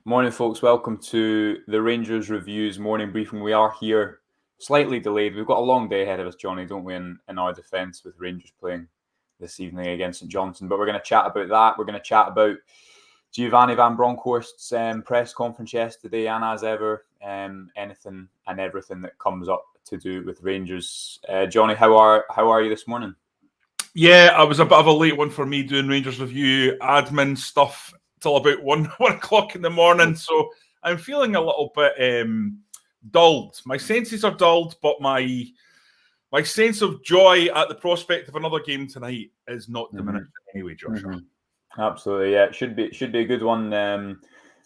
Morning, folks. Welcome to the Rangers Reviews morning briefing. We are here slightly delayed. We've got a long day ahead of us, Johnny, don't we, in our defence with Rangers playing this evening against St Johnstone. But we're going to chat about that. We're going to chat about Giovanni van Bronckhorst's press conference yesterday, and as ever, anything and everything that comes up to do with Rangers. Johnny, how are you this morning? Yeah, it was a bit of a late one for me doing Rangers Review admin stuff till about 1 o'clock in the morning. So I'm feeling a little bit dulled. My senses are dulled, but my sense of joy at the prospect of another game tonight is not diminished in any way, Joshua. Absolutely, yeah. It should be a good one. I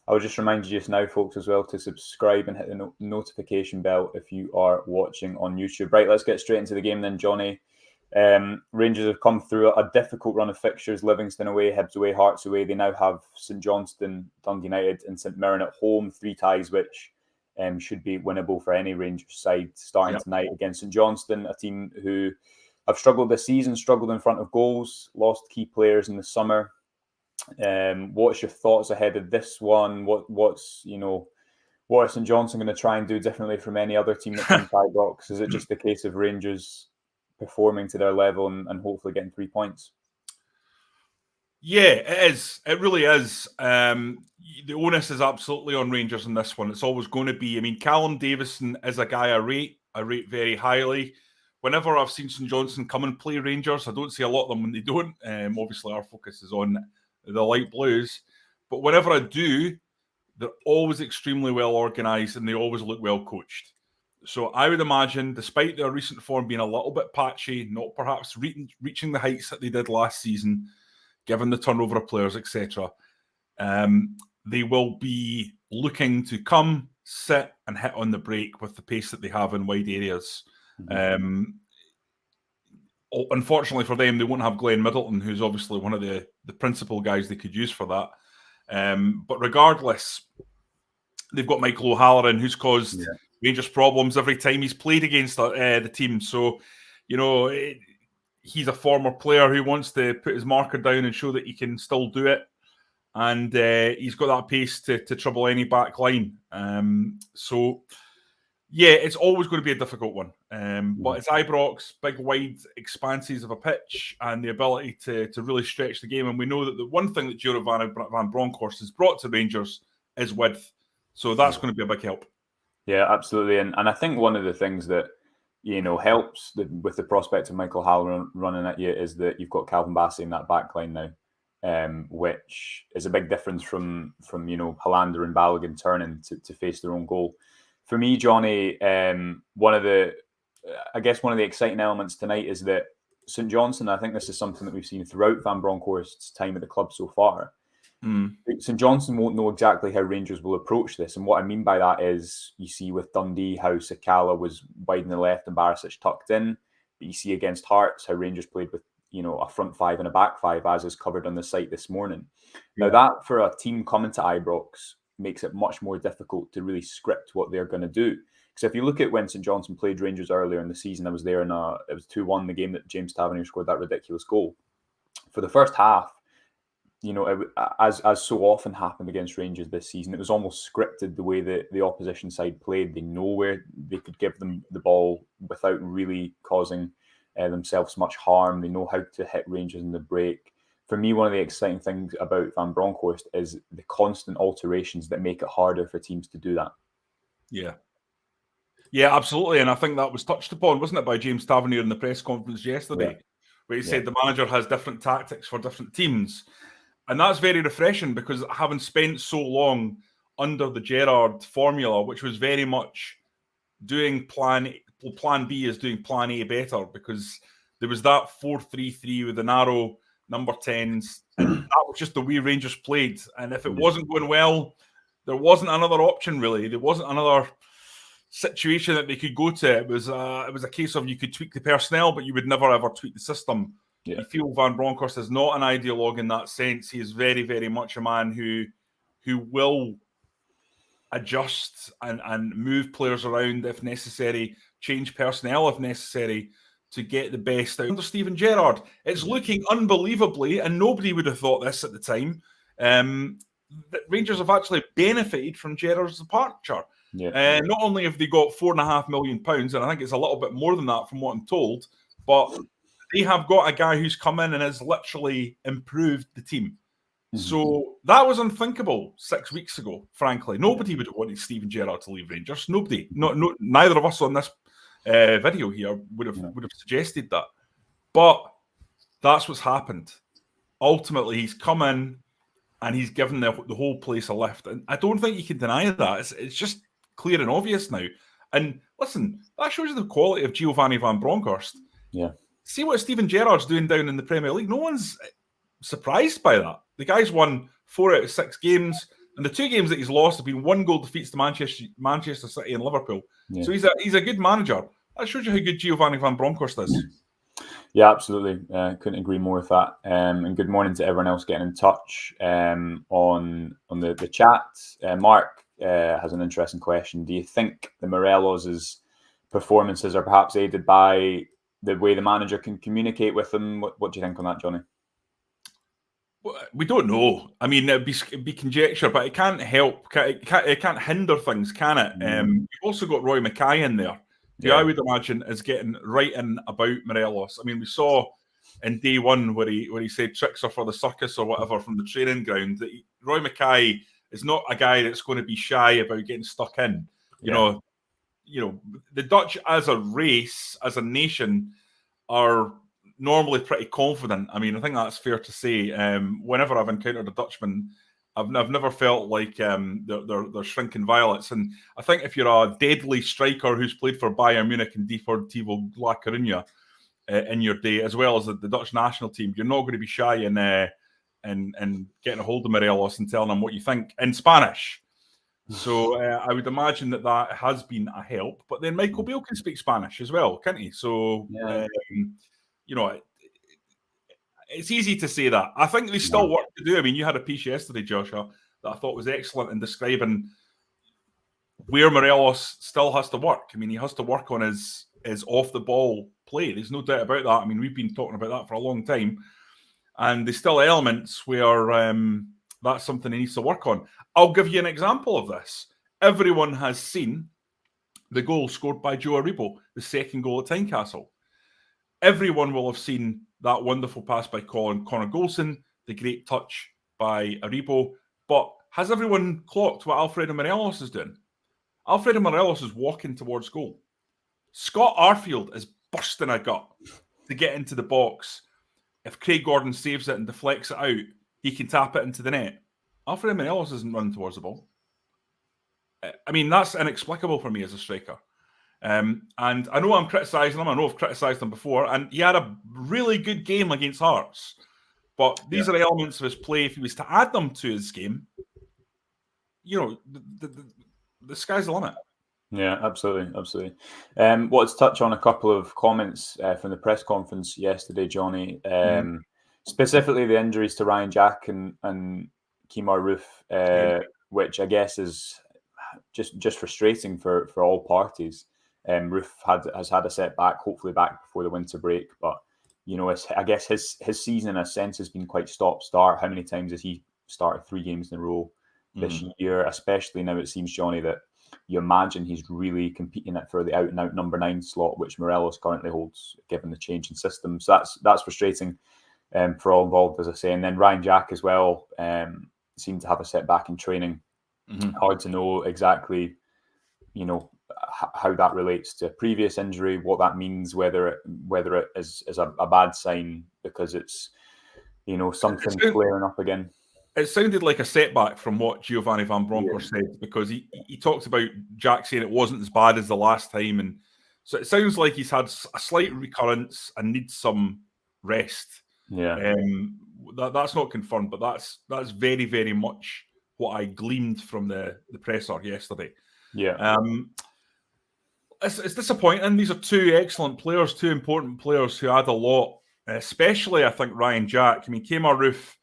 would just remind you just now, folks, as well, to subscribe and hit the notification bell if you are watching on YouTube. Right, let's get straight into the game then, Johnny. Rangers have come through a difficult run of fixtures. Livingston away, Hibs away, Hearts away. They now have St Johnstone, Dundee United and St Mirren at home. 3 ties which should be winnable for any Rangers side starting tonight against St Johnstone, a team who have struggled this season, struggled in front of goals, lost key players in the summer. What's your thoughts ahead of this one? What are St Johnstone going to try and do differently from any other team that comes to Ibrox? Is it just a case of Rangers performing to their level and hopefully getting 3 points? Yeah, it is. It really is. The onus is absolutely on Rangers in this one. It's always going to be. I mean, Callum Davison is a guy I rate very highly. Whenever I've seen St Johnstone come and play Rangers, I don't see a lot of them when they don't. Obviously, our focus is on the light blues. But whenever I do, they're always extremely well organised and they always look well coached. So I would imagine, despite their recent form being a little bit patchy, not perhaps reaching the heights that they did last season, given the turnover of players, etc., they will be looking to come, sit and hit on the break with the pace that they have in wide areas. Unfortunately for them, they won't have Glenn Middleton, who's obviously one of the principal guys they could use for that. But regardless, they've got Michael O'Halloran, who's caused Rangers problems every time he's played against the team. So, he's a former player who wants to put his marker down and show that he can still do it. And he's got that pace to trouble any back line. It's always going to be a difficult one. But it's Ibrox, big, wide expanses of a pitch and the ability to really stretch the game. And we know that the one thing that Giovanni van Bronckhorst has brought to Rangers is width. So that's going to be a big help. Yeah, absolutely. And I think one of the things that, helps with the prospect of Michael Halloran running at you is that you've got Calvin Bassey in that back line now, which is a big difference from Hollander and Balogun turning to face their own goal. For me, Johnny, one of the exciting elements tonight is that St Johnstone, I think this is something that we've seen throughout Van Bronckhorst's time at the club so far. St Johnstone won't know exactly how Rangers will approach this. And what I mean by that is you see with Dundee how Sakala was wide in the left and Barisic tucked in. But you see against Hearts how Rangers played with a front five and a back five, as is covered on the site this morning. Now that for a team coming to Ibrox makes it much more difficult to really script what they're going to do. Because if you look at when St Johnstone played Rangers earlier in the season, I was there and it was 2-1, the game that James Tavernier scored that ridiculous goal. For the first half, as so often happened against Rangers this season, it was almost scripted the way that the opposition side played. They know where they could give them the ball without really causing themselves much harm. They know how to hit Rangers in the break. For me, one of the exciting things about Van Bronckhorst is the constant alterations that make it harder for teams to do that. Yeah, absolutely. And I think that was touched upon, wasn't it, by James Tavernier in the press conference yesterday, where he said the manager has different tactics for different teams. And that's very refreshing because having spent so long under the Gerrard formula, which was very much doing plan B is doing plan A better, because there was that 4-3-3 with the narrow number 10s. And that was just the way Rangers played. And if it wasn't going well, there wasn't another option, really. There wasn't another situation that they could go to. It was a case of you could tweak the personnel, but you would never, ever tweak the system. I feel Van Bronckhorst is not an ideologue in that sense. He is very, very much a man who will adjust and move players around if necessary, change personnel if necessary to get the best out. Under Steven Gerrard, it's looking unbelievably, and nobody would have thought this at the time, Rangers have actually benefited from Gerrard's departure. Yeah. Not only have they got £4.5 million, and I think it's a little bit more than that from what I'm told, but they have got a guy who's come in and has literally improved the team. So that was unthinkable 6 weeks ago, frankly. Nobody would have wanted Steven Gerrard to leave Rangers. Nobody. Neither of us on this video here would have suggested that. But that's what's happened. Ultimately, he's come in and he's given the whole place a lift. And I don't think you can deny that. It's just clear and obvious now. And listen, that shows you the quality of Giovanni van Bronckhorst. Yeah. See what Steven Gerrard's doing down in the Premier League. No one's surprised by that. The guy's won 4 out of 6 games, and the 2 games that he's lost have been 1-goal defeats to Manchester City and Liverpool. Yeah. So he's a good manager. That shows you how good Giovanni van Bronckhorst is. Yeah, absolutely. Couldn't agree more with that. And good morning to everyone else getting in touch on the chat. Mark has an interesting question. Do you think the Morelos' performances are perhaps aided by the way the manager can communicate with them? What do you think on that, Johnny? We don't know. I mean, it'd be conjecture, but it can't help. It can't hinder things, can it? We've also got Roy Mackay in there, who I would imagine is getting right in about Morelos. I mean, we saw in day one where he said tricks are for the circus or whatever from the training ground. That Roy Mackay is not a guy that's going to be shy about getting stuck in. You know, the Dutch as a race, as a nation, are normally pretty confident. I mean, I think that's fair to say. Whenever I've encountered a Dutchman, I've never felt like they're shrinking violets. And I think if you're a deadly striker who's played for Bayern Munich and Deportivo La Coruña in your day, as well as the Dutch national team, you're not going to be shy in getting a hold of Morelos and telling him what you think in Spanish. So I would imagine that has been a help. But then Michael Beale can speak Spanish as well, can't he? So it's easy to say that. I think there's still work to do. I mean, you had a piece yesterday, Joshua, that I thought was excellent in describing where Morelos still has to work. I mean, he has to work on his off-the-ball play. There's no doubt about that. I mean, we've been talking about that for a long time. And there's still elements where that's something he needs to work on. I'll give you an example of this. Everyone has seen the goal scored by Joe Aribo, the second goal at Tynecastle. Everyone will have seen that wonderful pass by Connor Golson, the great touch by Aribo. But has everyone clocked what Alfredo Morelos is doing? Alfredo Morelos is walking towards goal. Scott Arfield is bursting a gut to get into the box. If Craig Gordon saves it and deflects it out, he can tap it into the net. Alfredo Morelos isn't running towards the ball. I mean, that's inexplicable for me as a striker. And I know I'm criticising him. I know I've criticised him before. And he had a really good game against Hearts. But these are the elements of his play. If he was to add them to his game, the sky's the limit. Yeah, absolutely. Wanted to touch on a couple of comments from the press conference yesterday, Johnny. Specifically the injuries to Ryan Jack and Kemar Roofe, which I guess is just frustrating for all parties. Roofe has had a setback, hopefully back before the winter break, but I guess his season in a sense has been quite stop-start. How many times has he started 3 games in a row this year? Especially now it seems, Johnny, that you imagine he's really competing for the out-and-out number 9 slot, which Morelos currently holds, given the change in system. So that's frustrating for all involved, as I say. And then Ryan Jack as well seemed to have a setback in training. Hard to know exactly, how that relates to a previous injury, what that means, whether it is a bad sign because it's something flaring up again. It sounded like a setback from what Giovanni van Bronckhorst said, because he talks about Jack saying it wasn't as bad as the last time, and so it sounds like he's had a slight recurrence and needs some rest. That's not confirmed, but that's very, very much what I gleaned from the presser yesterday. It's disappointing. These are 2 excellent players, 2 important players who add a lot, especially I think Ryan Jack. I mean, Kemar Roofe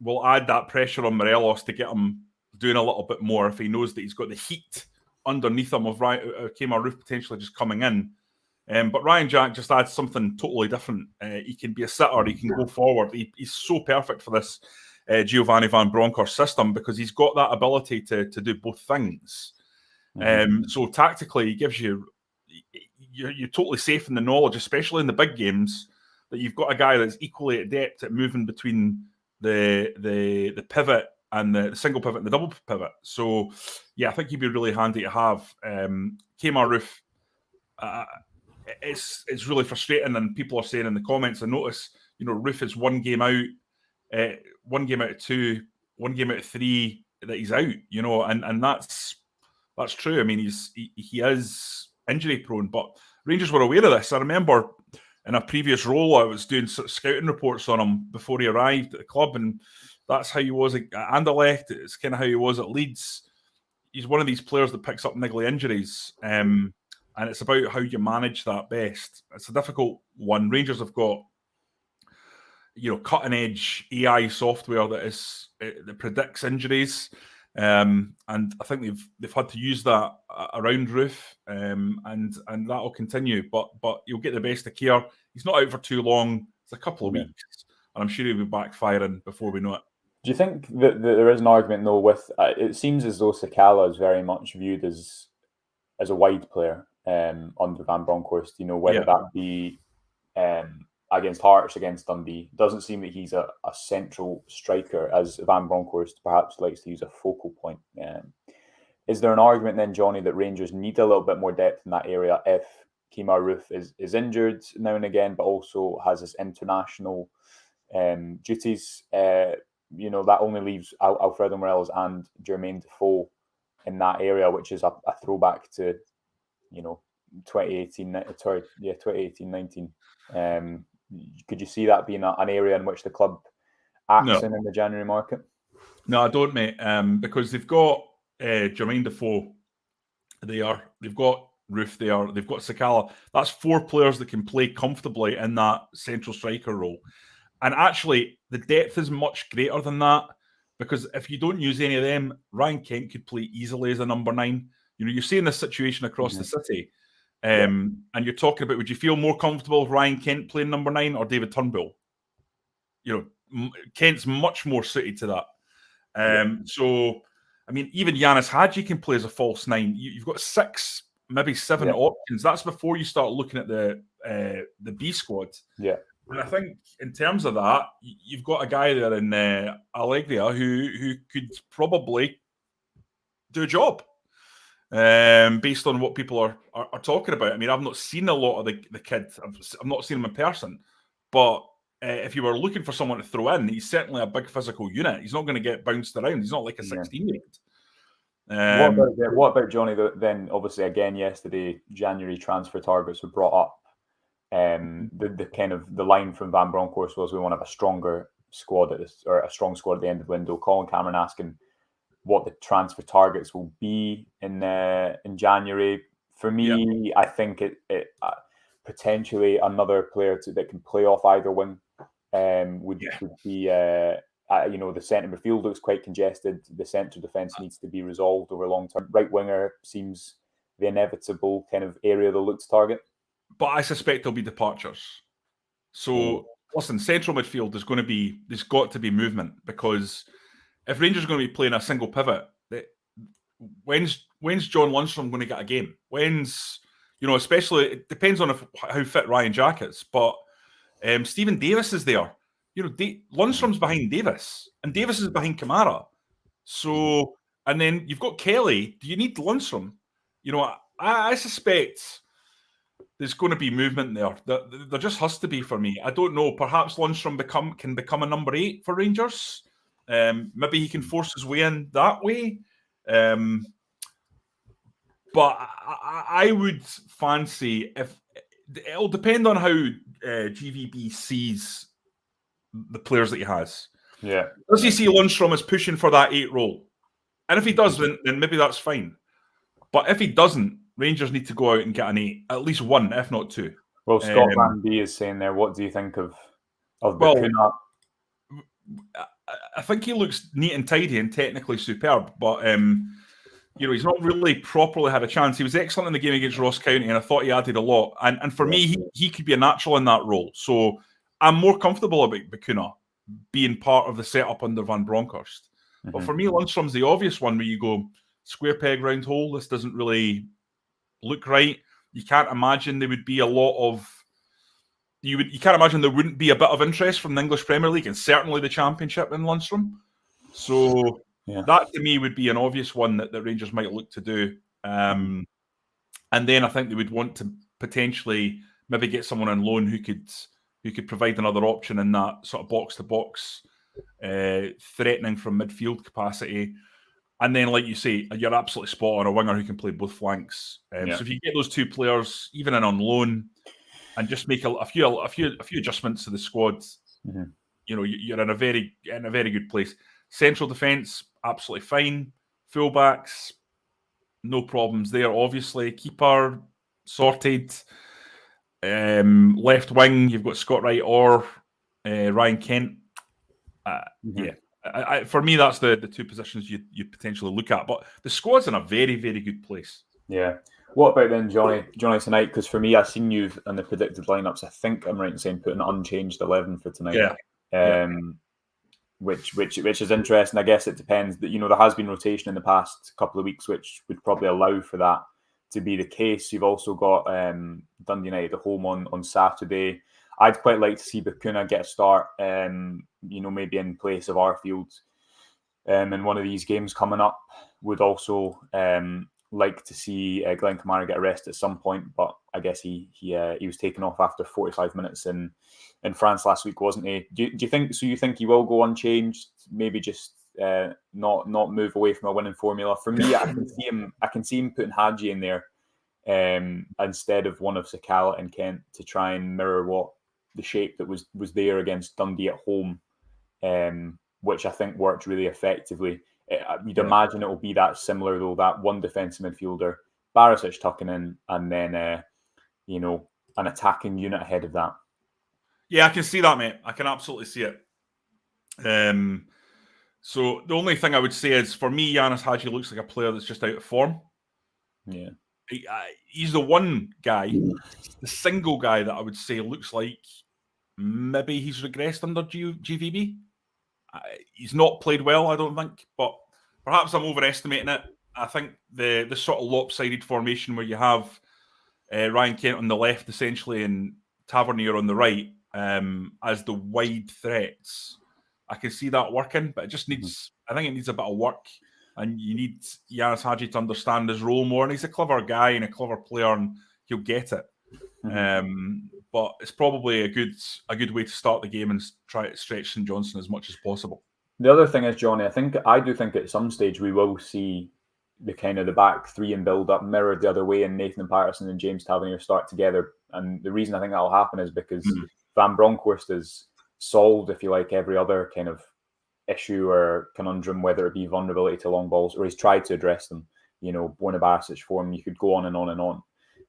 will add that pressure on Morelos to get him doing a little bit more if he knows that he's got the heat underneath him of Kemar Roofe potentially just coming in. But Ryan Jack just adds something totally different. He can be a sitter. He can go forward. He's so perfect for this. Giovanni Van Bronckhorst system, because he's got that ability to do both things. So tactically, he gives you're totally safe in the knowledge, especially in the big games, that you've got a guy that's equally adept at moving between the pivot and the single pivot and the double pivot. So yeah, I think he'd be really handy to have. Kemar Roofe, it's really frustrating, and people are saying in the comments, I notice, Roofe is one game out of 2, 1 game out of 3 that he's out, and that's true. I mean, he is injury prone, but Rangers were aware of this. I remember in a previous role, I was doing sort of scouting reports on him before he arrived at the club, and that's how he was at Anderlecht. It's kind of how he was at Leeds. He's one of these players that picks up niggly injuries, and it's about how you manage that best. It's a difficult one. Rangers have got, cutting edge AI software that predicts injuries, and I think they've had to use that around Roofe, and that will continue. But you'll get the best of care. He's not out for too long. It's a couple of weeks, and I'm sure he'll be back firing before we know it. Do you think that there is an argument though with it seems as though Sakala is very much viewed as a wide player under Van Bronckhorst, whether that be against Hearts, against Dundee. It doesn't seem that he's a central striker, as Van Bronckhorst perhaps likes to use a focal point. Is there an argument then, Johnny, that Rangers need a little bit more depth in that area if Kemar Roofe is injured now and again, but also has his international duties? That only leaves Alfredo Morelos and Jermaine Defoe in that area, which is a throwback to 2018-19. Could you see that being an area in which the club acts in the January market? No, I don't, mate. Because they've got Jermaine Defoe there, they've got Roofe there, they've got Sakala. That's 4 players that can play comfortably in that central striker role. And actually, the depth is much greater than that, because if you don't use any of them, Ryan Kent could play easily as a number 9. You're seeing this situation across the city. And you're talking about, would you feel more comfortable with Ryan Kent playing number 9 or David Turnbull? Kent's much more suited to that. So, I mean, even Yanis Hadji can play as a false 9. You've got 6, maybe 7 options. That's before you start looking at the B squad. Yeah. And I think in terms of that, you've got a guy there in Allegria who could probably do a job. Based on what people are talking about. I mean, I've not seen a lot of the kid. I've not seen him in person. But if you were looking for someone to throw in, he's certainly a big physical unit. He's not going to get bounced around. He's not like a 16-year-old. What about Johnny? Then, obviously, again, yesterday, January transfer targets were brought up. The kind of the line from Van Bronckhorst was, we want to have a stronger squad or a strong squad at the end of the window. Colin Cameron asking what the transfer targets will be in January. For me, I think it potentially another player that can play off either wing would be the centre midfield looks quite congested. The centre defence needs to be resolved over long term. Right winger seems the inevitable kind of area they'll look to target. But I suspect there'll be departures. So listen, central midfield there's got to be movement, because if Rangers are going to be playing a single pivot, when's John Lundstrom going to get a game? Especially, it depends on how fit Ryan Jack is, but Stephen Davis is there. Lundstrom's behind Davis, and Davis is behind Kamara. So, and then you've got Kelly. Do you need Lundstrom? I suspect there's going to be movement there. There just has to be for me. I don't know. Perhaps Lundstrom can become a number 8 for Rangers. Maybe he can force his way in that way. But I would fancy, it'll depend on how GVB sees the players that he has. Yeah. Does he see Lundstrom as pushing for that 8 role? And if he does, then maybe that's fine. But if he doesn't, Rangers need to go out and get an 8, at least 1, if not 2. Well, Scott Van B is saying there, what do you think of Bacuna? I think he looks neat and tidy and technically superb, but he's not really properly had a chance. He was excellent in the game against Ross County, and I thought he added a lot. And for me, he could be a natural in that role. So I'm more comfortable about Bacuna being part of the setup under Van Bronckhorst. But for me, Lundstrom's the obvious one where you go, square peg, round hole. This doesn't really look right. You can't imagine there would be a lot of... You can't imagine there wouldn't be a bit of interest from the English Premier League and certainly the Championship in Lundstrom. So that to me would be an obvious one that Rangers might look to do. And then I think they would want to potentially maybe get someone on loan who could provide another option in that sort of box-to-box threatening from midfield capacity. And then, like you say, you're absolutely spot on, a winger who can play both flanks. So if you get those two players, even in on loan, and just make a few adjustments to the squad, you're in a very good place. Central defence, absolutely fine. Fullbacks, no problems there. Obviously, keeper sorted. Left wing, you've got Scott Wright or Ryan Kent. For me, that's the two positions you potentially look at. But the squad's in a very, very good place. Yeah. What about then, Johnny tonight? Because for me, I've seen you in the predicted lineups. I think I'm right in saying put an unchanged 11 for tonight. Which is interesting. I guess it depends. That there has been rotation in the past couple of weeks, which would probably allow for that to be the case. You've also got Dundee United at home on Saturday. I'd quite like to see Bacuna get a start. Maybe in place of Arfield in one of these games coming up. Would also like to see Glenn Kamara get a rest at some point, but I guess he was taken off after 45 minutes in France last week, wasn't he? Do you think so? You think he will go unchanged? Maybe just not move away from a winning formula. For me, I can see him putting Hadji in there instead of one of Sakala and Kent to try and mirror what the shape that was there against Dundee at home, which I think worked really effectively. You'd imagine it will be that similar, though, that one defensive midfielder, Barisic tucking in, and then, an attacking unit ahead of that. Yeah, I can see that, mate. I can absolutely see it. So the only thing I would say is, for me, Yanis Hadji looks like a player that's just out of form. Yeah. He's the one guy, the single guy that I would say looks like maybe he's regressed under GVB. He's not played well, I don't think, but perhaps I'm overestimating it. I think the sort of lopsided formation where you have Ryan Kent on the left, essentially, and Tavernier on the right as the wide threats, I can see that working, but it just needs, I think it needs a bit of work, and you need Yanis Hadji to understand his role more, and he's a clever guy and a clever player, and he'll get it. But it's probably a good way to start the game and try to stretch St Johnstone as much as possible. The other thing is, Johnny, I do think at some stage we will see the kind of the back three and build up mirrored the other way, and Nathan Patterson and James Tavernier start together. And the reason I think that'll happen is because Van Bronckhorst has solved, if you like, every other kind of issue or conundrum, whether it be vulnerability to long balls, or he's tried to address them. Buena Barisic form, you could go on and on and on.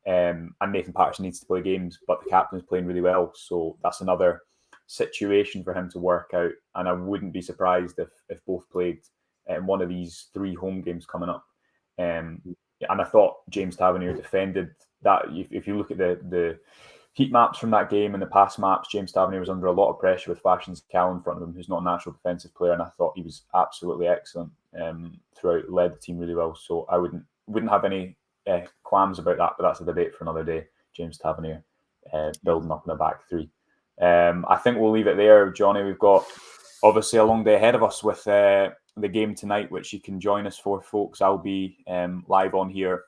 And Nathan Patterson needs to play games, but the captain's playing really well. So that's another situation for him to work out. And I wouldn't be surprised if both played in one of these 3 home games coming up. And I thought James Tavernier defended that. If you look at the heat maps from that game and the pass maps, James Tavernier was under a lot of pressure with Fashion Cal in front of him, who's not a natural defensive player. And I thought he was absolutely excellent throughout, led the team really well. So I wouldn't have any qualms about that, but that's a debate for another day. James Tavernier building up in the back 3. I think we'll leave it there, Johnny. We've got obviously a long day ahead of us with the game tonight, which you can join us for, folks. I'll be live on here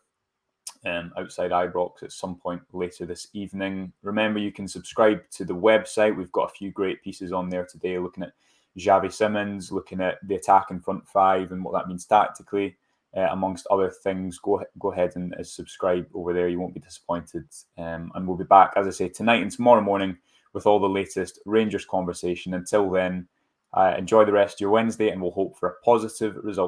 outside Ibrox at some point later this evening. Remember, you can subscribe to the website. We've got a few great pieces on there today, looking at Xavi Simons, looking at the attack in front 5 and what that means tactically. Amongst other things, go ahead and subscribe over there. You won't be disappointed. And we'll be back, as I say, tonight and tomorrow morning with all the latest Rangers conversation. Until then, enjoy the rest of your Wednesday, and we'll hope for a positive result.